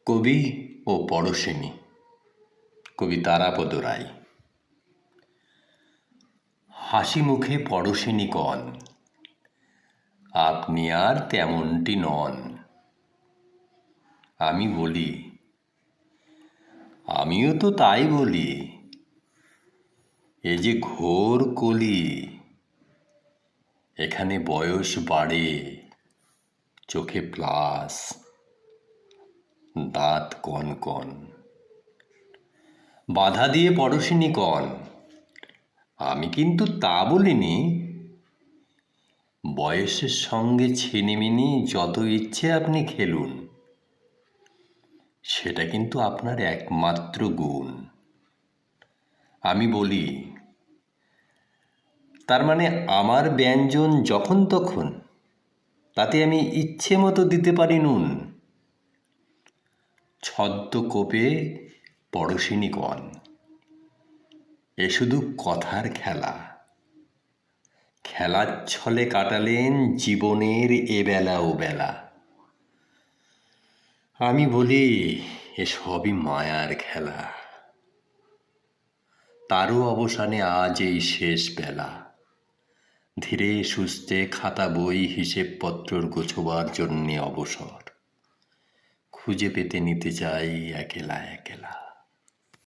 কবি ও পড়শিনী কবি তারাপদ রায়। হাসি মুখে পড়শিনী কন, আপনি আর তেমনটি নন। আমি বলি, আমিও তো তাই বলি, এ যে ঘোর কলি, এখানে বয়স বাড়ে, চোখে প্লাস, দাঁত কন কন। বাধা দিয়ে পড়শিনী কন, আমি কিন্তু তা বলিনি। বয়সের সঙ্গে ছিনিমিনি যত ইচ্ছে আপনি খেলুন, সেটা কিন্তু আপনার একমাত্র গুণ। আমি বলি, তার মানে আমার ব্যঞ্জন যখন তখন, তাতে আমি ইচ্ছে মতো দিতে পারি নুন। ছদ্ম কোপে পড়শিনী কন, এ শুধু কথার খেলা। খেলার ছলে কাটালেন জীবনের এবেলা ও বেলা। আমি বলি, এ সবই মায়ার খেলা, তারও অবসানে আজ এই শেষ বেলা। ধীরে সুস্থে খাতা বই হিসেবপত্রর গোছবার জন্যে অবসর খুঁজে পেতে নিতে চাই একলা একলা।